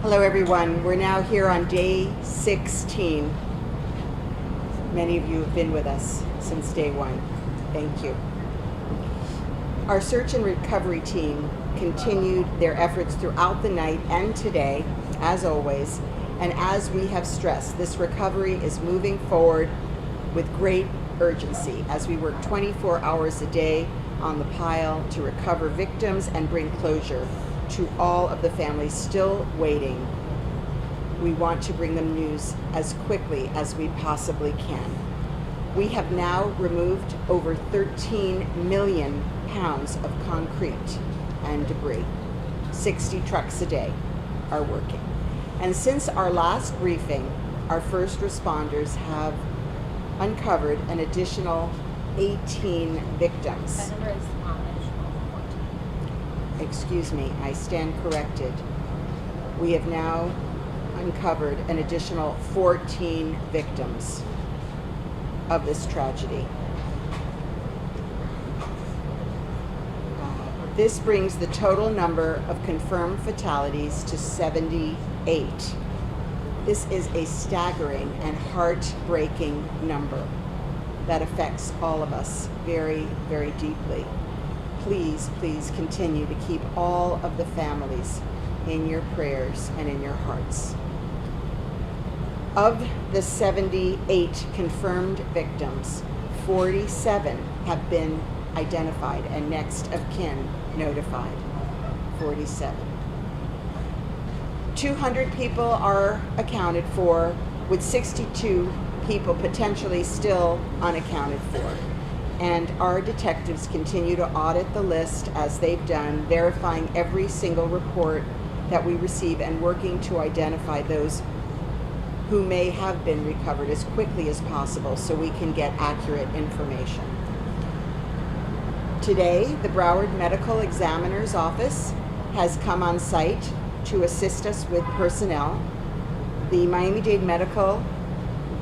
Hello everyone, we're now here on day 16. Many of you have been with us since day one. Thank you. Our search and recovery team continued their efforts throughout the night and today, as always, and as we have stressed, this recovery is moving forward with great urgency as we work 24 hours a day on the pile to recover victims and bring closure to all of the families still waiting. We want to bring them news as quickly as we possibly can. We have now removed over 13 million pounds of concrete and debris. 60 trucks a day are working. And since our last briefing, our first responders have uncovered an additional 18 victims. That number is additional 14. Excuse me, I stand corrected. We have now uncovered an additional 14 victims of this tragedy. This brings the total number of confirmed fatalities to 78. This is a staggering and heartbreaking number that affects all of us very, very deeply. Please, please continue to keep all of the families in your prayers and in your hearts. Of the 78 confirmed victims, 47 have been identified and next of kin notified. 47. 200 people are accounted for, with 62 people potentially still unaccounted for. And our detectives continue to audit the list as they've done, verifying every single report that we receive and working to identify those who may have been recovered as quickly as possible so we can get accurate information. Today, the Broward Medical Examiner's Office has come on site to assist us with personnel. The Miami-Dade Medical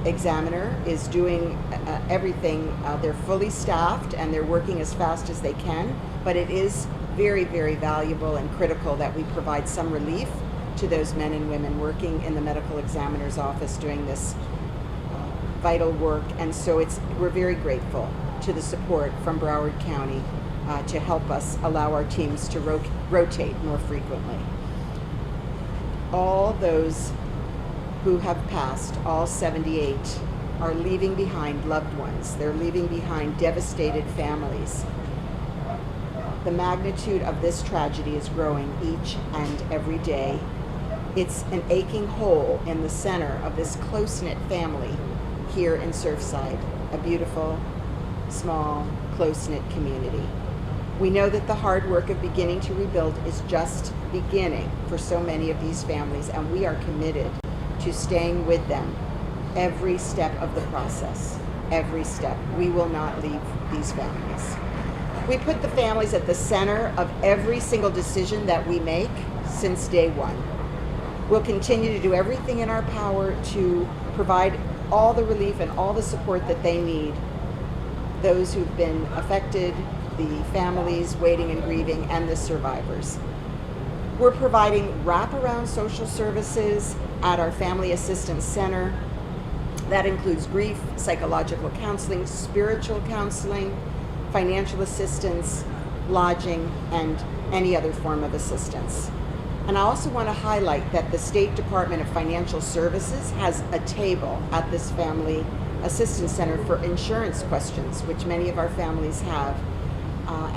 Examiner is doing everything. They're fully staffed and they're working as fast as they can, but it is very, very valuable and critical that we provide some relief to those men and women working in the medical examiner's office doing this vital work. And so we're very grateful to the support from Broward County to help us allow our teams to rotate more frequently. All those who have passed, all 78, are leaving behind loved ones. They're leaving behind devastated families. The magnitude of this tragedy is growing each and every day. It's an aching hole in the center of this close-knit family here in Surfside, a beautiful, small, close-knit community. We know that the hard work of beginning to rebuild is just beginning for so many of these families, and we are committed to staying with them every step of the process, every step. We will not leave these families. We put the families at the center of every single decision that we make since day one. We'll continue to do everything in our power to provide all the relief and all the support that they need. Those who've been affected, the families waiting and grieving, and the survivors. We're providing wraparound social services at our Family Assistance Center. That includes grief, psychological counseling, spiritual counseling, financial assistance, lodging, and any other form of assistance. And I also want to highlight that the State Department of Financial Services has a table at this Family Assistance Center for insurance questions, which many of our families have,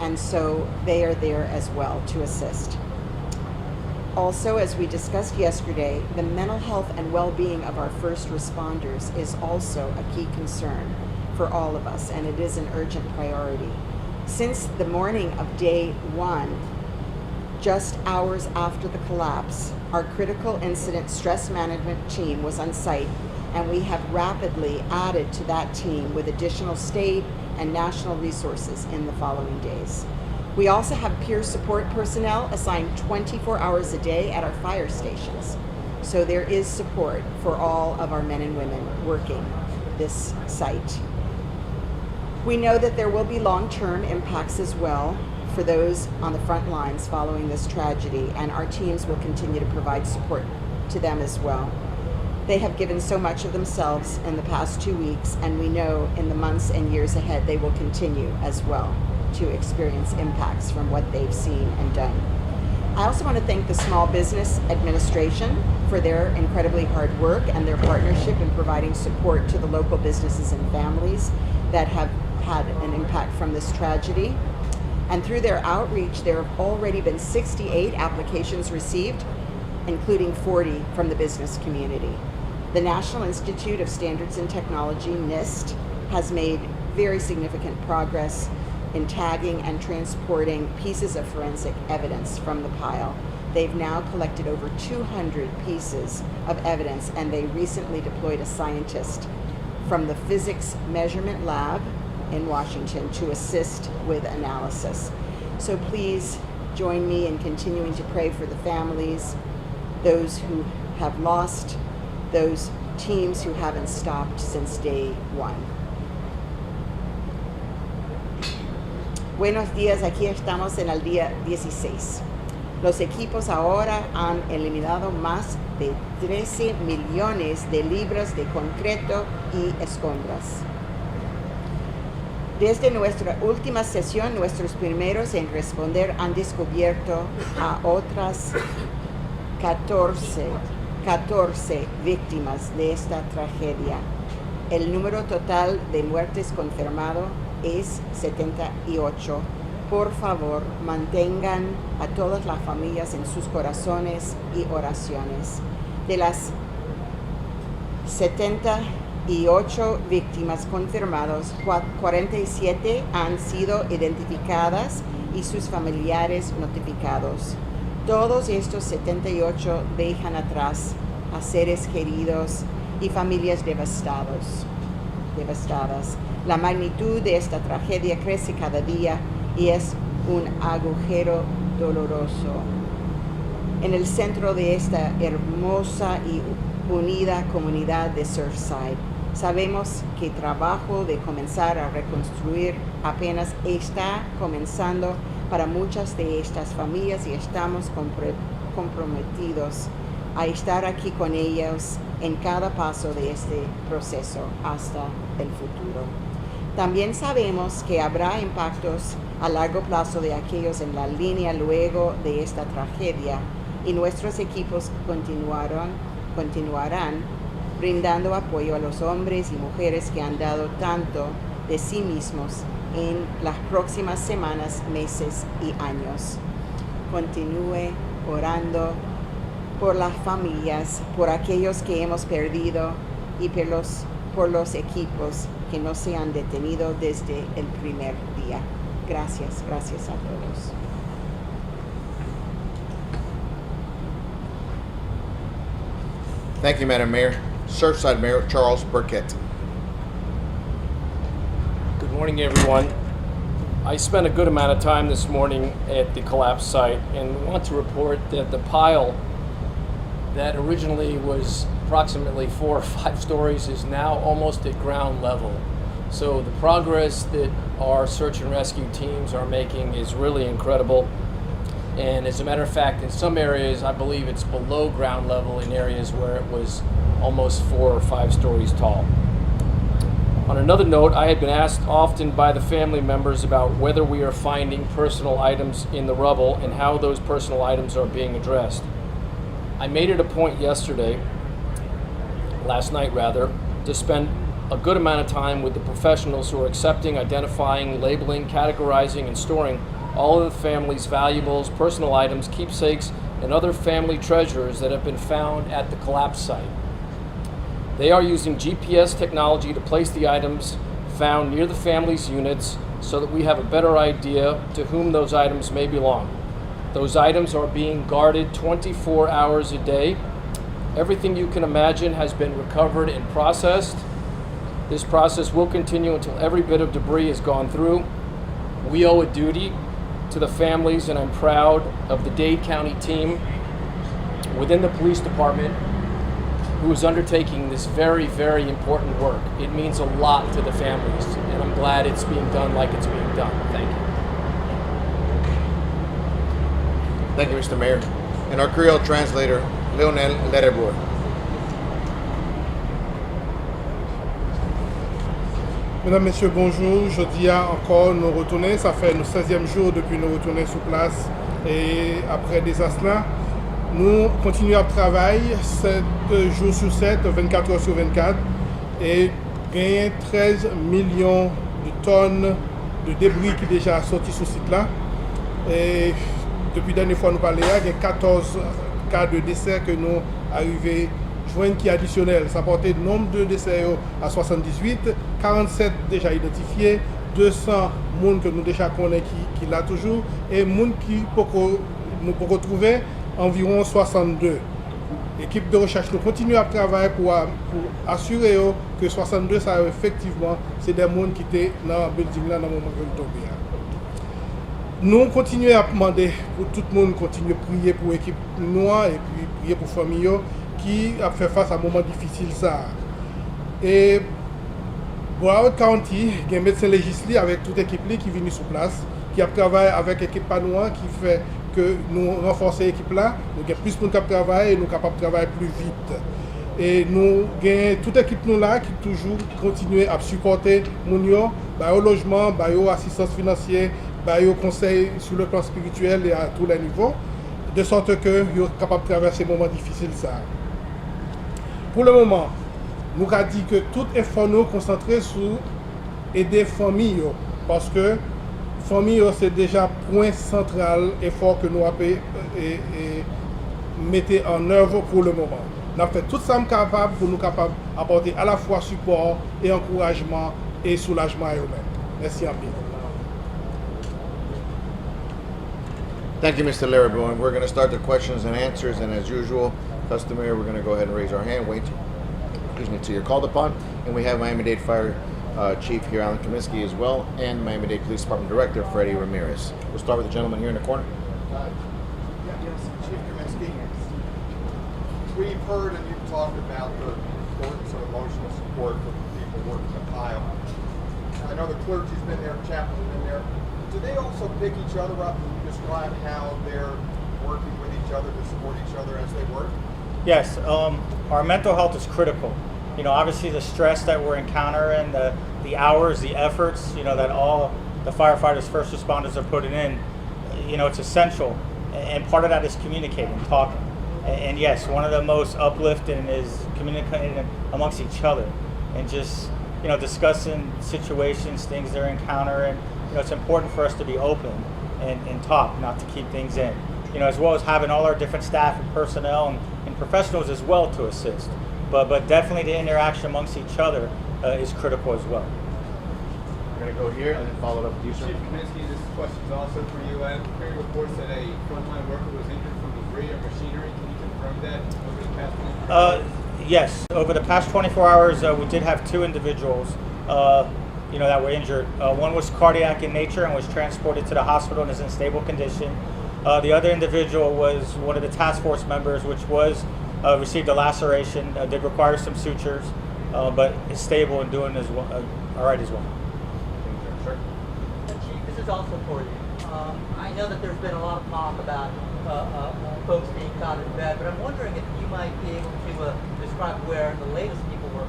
and so they are there as well to assist. Also, as we discussed yesterday, the mental health and well-being of our first responders is also a key concern for all of us, and it is an urgent priority. Since the morning of day one, just hours after the collapse, our critical incident stress management team was on site, and we have rapidly added to that team with additional state and national resources in the following days. We also have peer support personnel assigned 24 hours a day at our fire stations. So there is support for all of our men and women working this site. We know that there will be long-term impacts as well for those on the front lines following this tragedy, and our teams will continue to provide support to them as well. They have given so much of themselves in the past 2 weeks, and we know in the months and years ahead they will continue as well to experience impacts from what they've seen and done. I also want to thank the Small Business Administration for their incredibly hard work and their partnership in providing support to the local businesses and families that have had an impact from this tragedy. And through their outreach, there have already been 68 applications received, including 40 from the business community. The National Institute of Standards and Technology, NIST, has made very significant progress in tagging and transporting pieces of forensic evidence from the pile. They've now collected over 200 pieces of evidence, and they recently deployed a scientist from the Physics Measurement Lab in Washington to assist with analysis. So please join me in continuing to pray for the families, those who have lost, those teams who haven't stopped since day one. Buenos días, aquí estamos en el día 16. Los equipos ahora han eliminado más de 13 millones de libras de concreto y escombros. Desde nuestra última sesión, nuestros primeros en responder han descubierto a otras 14 víctimas de esta tragedia. El número total de muertes confirmado es 78. Por favor, mantengan a todas las familias en sus corazones y oraciones. De las 78 víctimas confirmadas, 47 han sido identificadas y sus familiares notificados. Todos estos 78 dejan atrás a seres queridos y familias devastadas. La magnitud de esta tragedia crece cada día y es un agujero doloroso en el centro de esta hermosa y unida comunidad de Surfside. Sabemos que el trabajo de comenzar a reconstruir apenas está comenzando para muchas de estas familias y estamos comprometidos a estar aquí con ellos en cada paso de este proceso hasta el futuro. También sabemos que habrá impactos a largo plazo de aquellos en la línea luego de esta tragedia y nuestros equipos continuarán brindando apoyo a los hombres y mujeres que han dado tanto de sí mismos en las próximas semanas, meses y años. Continúe orando por las familias, por aquellos que hemos perdido y por los equipos que no se han detenido desde el primer día. Gracias a todos. Thank you, Madam Mayor. Surfside Mayor Charles Burkett. Good morning, everyone. I spent a good amount of time this morning at the collapse site and want to report that the pile that originally was approximately 4 or 5 stories is now almost at ground level. So the progress that our search and rescue teams are making is really incredible. And as a matter of fact, in some areas, I believe it's below ground level in areas where it was almost 4 or 5 stories tall. On another note, I had been asked often by the family members about whether we are finding personal items in the rubble and how those personal items are being addressed. I made it a point last night, to spend a good amount of time with the professionals who are accepting, identifying, labeling, categorizing, and storing all of the family's valuables, personal items, keepsakes, and other family treasures that have been found at the collapse site. They are using GPS technology to place the items found near the family's units so that we have a better idea to whom those items may belong. Those items are being guarded 24 hours a day. Everything you can imagine has been recovered and processed. This process will continue until every bit of debris is gone through. We owe a duty to the families, and I'm proud of the Dade County team within the police department who is undertaking this very, very important work. It means a lot to the families, and I'm glad it's being done like it's being done. Thank you. Thank you, Mr. Mayor. And our Creole translator, Leonel Letterboard. Mesdames, Messieurs, bonjour. Jeudi encore, nous retournons. Ça fait le 16e jour depuis nous retourner sur place. Et après des là, nous continuons à travailler 7 jours sur 7, 24 heures sur 24. Et gagner 13 millions de tonnes de débris qui déjà sortis sur ce site-là. Et depuis la dernière fois nous parlons, il y a 14 cas de décès que nous arrivés joindre qui est additionnel. Ça portait le nombre de décès à 78, 47 déjà identifiés, 200 personnes que nous déjà connaissons qui l'a toujours, et monde qui nous pouvons retrouver environ 62. L'équipe de recherche nous continue à travailler pour assurer que 62, ça effectivement, c'est des gens qui étaient dans le building là dans le moment où ils tombent. Nous continuons à demander pour tout le monde continuer à prier pour l'équipe noire et puis prier pour la famille qui a fait face à un moment difficile ça. Et Broward County, il y a un médecin législatif avec toute l'équipe qui est venue sur place, qui a travaillé avec l'équipe noire, qui fait que nous renforçons l'équipe là, nous avons plus de monde qui travaille et nous sommes capables de travailler plus vite. Et nous avons toute l'équipe nous là qui toujours continue à supporter nous, au logement, au assistance financière, au conseil sur le plan spirituel et à tous les niveaux, de sorte que nous sommes capables de traverser ces moments difficiles ça. Pour le moment, nous avons dit que tout effort nous concentré sur aider les familles, parce que famille c'est déjà point central effort que nous avons mis en œuvre pour le moment. Nous avons fait tout ça capable pour nous capables d'apporter à la fois support et encouragement et soulagement à eux-mêmes. Merci à vous. Thank you, Mr. Letterboard. We're going to start the questions and answers, and as usual, customary, we're going to go ahead and raise our hand, wait till you're called upon. And we have Miami-Dade Fire Chief here, Alan Kaminsky, as well, and Miami-Dade Police Department Director, Freddie Ramirez. We'll start with the gentleman here in the corner. Yes, Chief Kaminsky. We've heard and you've talked about the importance of emotional support for people working the pile. I know the clergy's been there, chaplains have been there. Do they also pick each other up and describe how they're working with each other to support each other as they work? Yes, our mental health is critical. You know, obviously the stress that we're encountering, the hours, the efforts, you know, that all the firefighters, first responders are putting in, you know, it's essential. And part of that is communicating, talking. And yes, one of the most uplifting is communicating amongst each other and just, you know, discussing situations, things they're encountering. You know, it's important for us to be open and talk, not to keep things in. You know, as well as having all our different staff and personnel and professionals as well to assist. But definitely the interaction amongst each other is critical as well. We're going to go here and then follow it up with you, sir. Chief Kaminsky, this question is also for you. I have heard reports that a frontline worker was injured from debris or machinery. Can you confirm that over the past 24 hours? Yes, over the past 24 hours, we did have two individuals, you know, that were injured. One was cardiac in nature and was transported to the hospital and is in stable condition. The other individual was one of the task force members, which was received a laceration, did require some sutures, but is stable and doing as well, all right as well. Chief, this is also for you. I know that there's been a lot of talk about folks being found in bed, but I'm wondering if you might be able to describe where the latest people were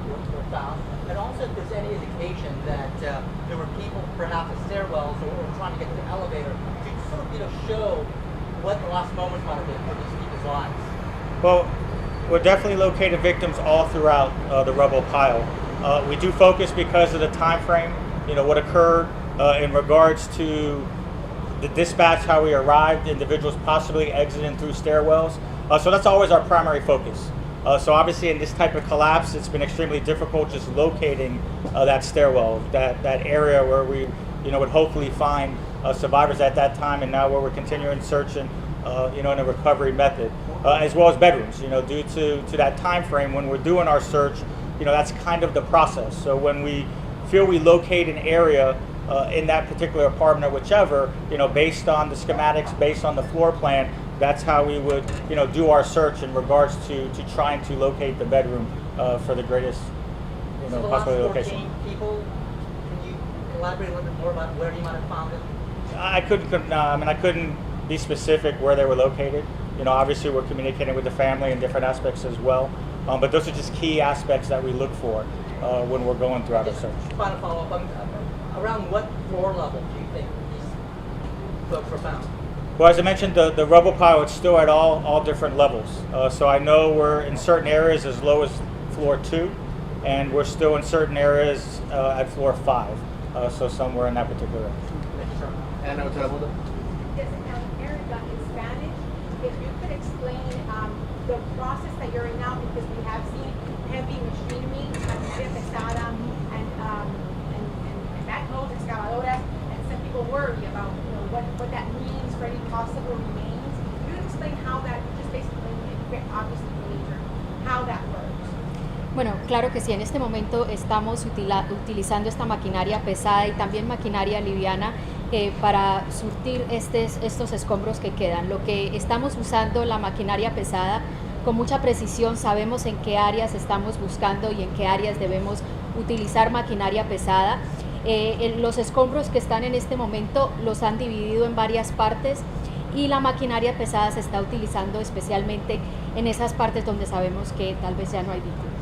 found, and also if there's any indication that there were people perhaps at stairwells or trying to get to the elevator to sort of, you know, show what the last moments might have been for these people's lives. Well, we're definitely locating victims all throughout the rubble pile. We do focus because of the time frame, you know, what occurred in regards to the dispatch, how we arrived, individuals possibly exiting through stairwells. So that's always our primary focus. So obviously in this type of collapse, it's been extremely difficult just locating that stairwell, that area where we, you know, would hopefully find survivors at that time, and now where we're continuing searching, you know, in a recovery method, as well as bedrooms, you know, due to that time frame when we're doing our search, you know, that's kind of the process. So when we feel we locate an area in that particular apartment or whichever, you know, based on the schematics, based on the floor plan, that's how we would, you know, do our search in regards to trying to locate the bedroom for the greatest, you know, So the possible last 14 location. people, can you elaborate a little bit more about where you might have found them? I couldn't be specific where they were located. Obviously we're communicating with the family in different aspects as well. But those are just key aspects that we look for when we're going throughout our search. Final follow-up, around what floor level do you think these folks were found? Well, as I mentioned, the rubble pile is still at all different levels. So I know we're in certain areas as low as floor 2, and we're still in certain areas at floor 5. So somewhere in that particular area. Ana, otra pregunta. Yes, Erica, in Spanish, if you could explain the process that you're in now, because we have seen heavy machinery, maquinaria pesada, and backhoes, excavadoras, and some people worry about what that means for any possible remains. Can you explain how that, just basically, obviously major, how that works? Bueno, claro que sí, en este momento estamos utilizando esta maquinaria pesada y también maquinaria liviana para surtir estos escombros que quedan. Lo que estamos usando la maquinaria pesada con mucha precisión, sabemos en qué áreas estamos buscando y en qué áreas debemos utilizar maquinaria pesada. Los escombros que están en este momento los han dividido en varias partes y la maquinaria pesada se está utilizando especialmente en esas partes donde sabemos que tal vez ya no hay víctimas.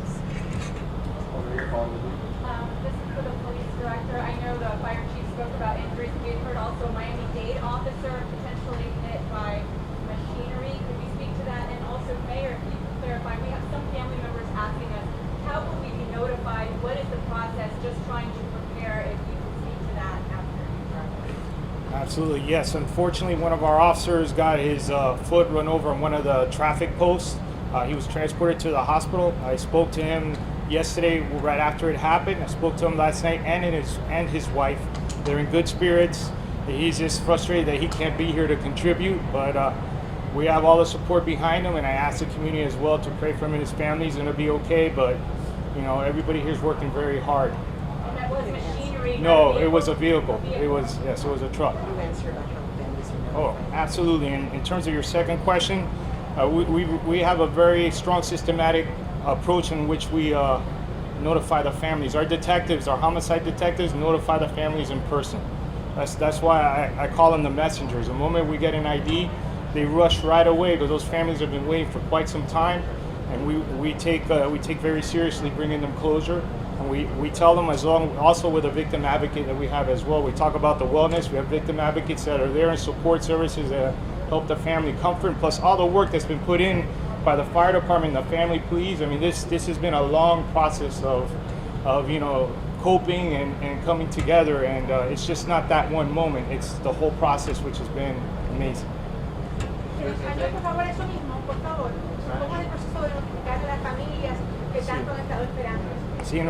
This is for the police director. I know the fire chief spoke about injuries. We've heard also a Miami-Dade officer potentially hit by machinery. Could we speak to that? And also, Mayor, if you could clarify, we have some family members asking us, how will we be notified? What is the process? Just trying to prepare, if you could speak to that after you start. Absolutely, yes. Unfortunately, one of our officers got his foot run over on one of the traffic posts. He was transported to the hospital. I spoke to him yesterday, right after it happened. I spoke to him last night and his wife. They're in good spirits. He's just frustrated that he can't be here to contribute, but we have all the support behind him, and I asked the community as well to pray for him and his family. He's going to be okay, but everybody here is working very hard. And that was machinery? No, it was a vehicle. It was a truck. You answer about how families are Oh, notified. absolutely. And in terms of your second question, we have a very strong systematic approach in which we notify the families. Our detectives, our homicide detectives, notify the families in person. That's why I call them the messengers. The moment we get an ID, they rush right away because those families have been waiting for quite some time, and we take very seriously bringing them closure. And we tell them, as long also with a victim advocate that we have as well. We talk about the wellness. We have victim advocates that are there and support services that help the family comfort, plus all the work that's been put in by the fire department, the family police. I mean, this has been a long process of coping and coming together, and it's just not that one moment. It's the whole process, which has been amazing. Español, por favor, eso mismo, por favor. ¿Cómo es el proceso de notificar a las familias que tanto han estado esperando? Sí,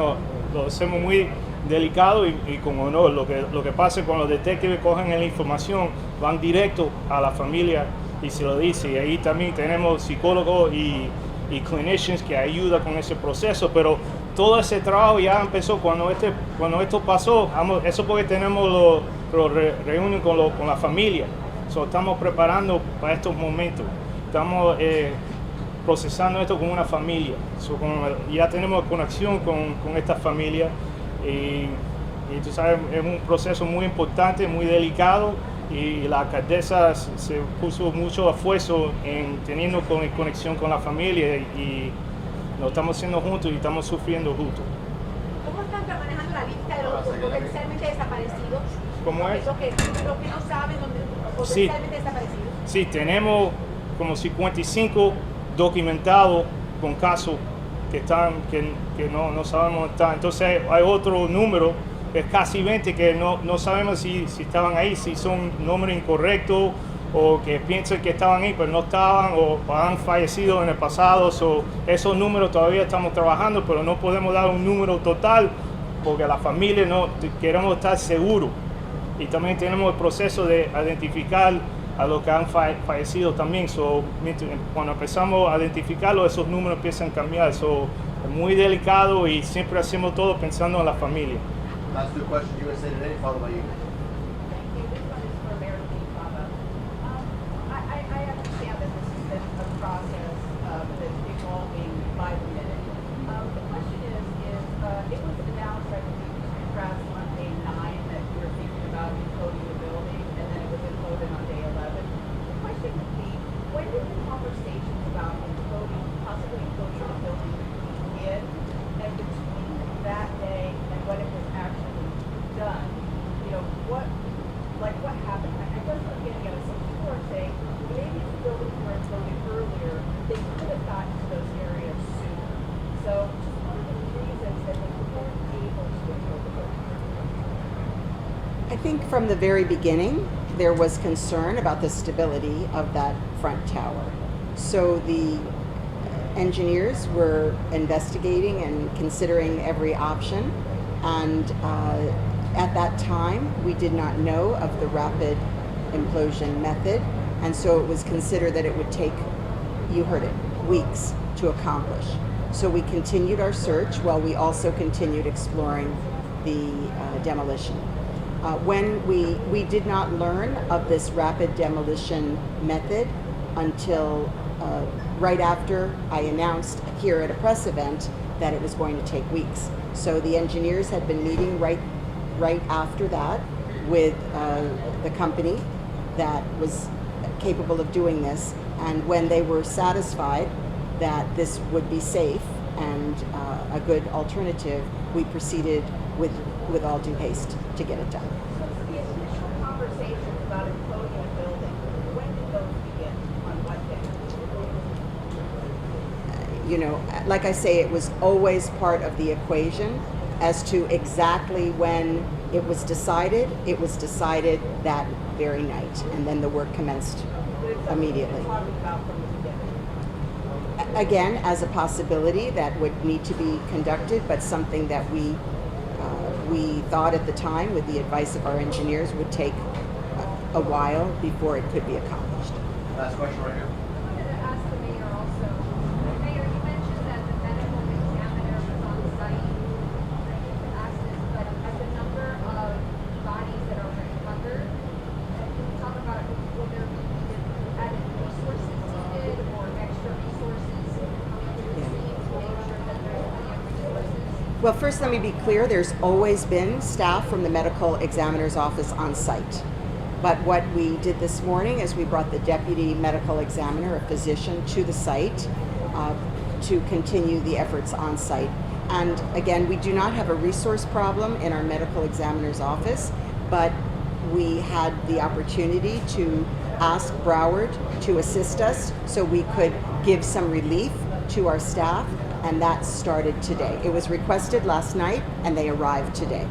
lo hacemos muy delicado y con honor. Lo que pasa es cuando los detectives cogen la información, van directo a la familia y se lo dice. Y ahí también tenemos psicólogos y clinicians que ayudan con ese proceso, pero todo ese trabajo ya empezó cuando esto pasó. Eso porque tenemos los reuniones con la familia. So, estamos preparando para estos momentos. Estamos procesando esto con una familia. So, ya tenemos conexión con esta familia y tú sabes, es un proceso muy importante, muy delicado, y la alcaldesa se puso mucho esfuerzo en teniendo conexión con la familia y lo estamos haciendo juntos y estamos sufriendo juntos. ¿Cómo están manejando la lista de los potencialmente desaparecidos? ¿Cómo es? Lo que no saben, potencialmente desaparecidos. Sí, tenemos como 55 documentados con casos que no sabemos dónde están. Entonces hay otro número, es casi 20, que no sabemos si estaban ahí, si son nombres incorrectos o que piensan que estaban ahí pero no estaban o han fallecido en el pasado. So, esos números todavía estamos trabajando, pero no podemos dar un número total porque la familia no queremos estar seguros. Y también tenemos el proceso de identificar a los que han fallecido también. So, cuando empezamos a identificarlo, esos números empiezan a cambiar. So, es muy delicado y siempre hacemos todo pensando en la familia. Last two questions, USA Today, followed by you. Thank you. This one is for Mayor Lee-Fava. I understand that this has been a process that's evolving by the minute. The question is, it was announced, I believe, in press on day 9 that you were thinking about imploding the building, and then it was imploded on day 11. The question would be, when did you come think from the very beginning, there was concern about the stability of that front tower. So the engineers were investigating and considering every option. And at that time, we did not know of the rapid implosion method. And so it was considered that it would take, you heard it, weeks to accomplish. So we continued our search while we also continued exploring the demolition. When we did not learn of this rapid demolition method until right after I announced here at a press event that it was going to take weeks. So the engineers had been meeting right after that with the company that was capable of doing this, and when they were satisfied that this would be safe and a good alternative, we proceeded with all due haste to get it done. So the initial conversations about imploding a building, when did those begin? On what day? You know, like I say, it was always part of the equation. As to exactly when it was decided that very night, and then the work commenced immediately. Again, as a possibility that would need to be conducted, but something that we thought at the time, with the advice of our engineers, would take a while before it could be accomplished. Last question right here. I wanted to ask the mayor also. Mayor, you mentioned that the medical examiner was on site. I hate to ask this, but at the number of bodies that are recovered, can you talk about will there be added resources needed or extra resources to make sure that there's plenty of resources? Well, first let me be clear, there's always been staff from the medical examiner's office on site. But what we did this morning is we brought the deputy medical examiner, a physician, to the site to continue the efforts on site. And again, we do not have a resource problem in our medical examiner's office, but we had the opportunity to ask Broward to assist us so we could give some relief to our staff, and that started today. It was requested last night and they arrived today.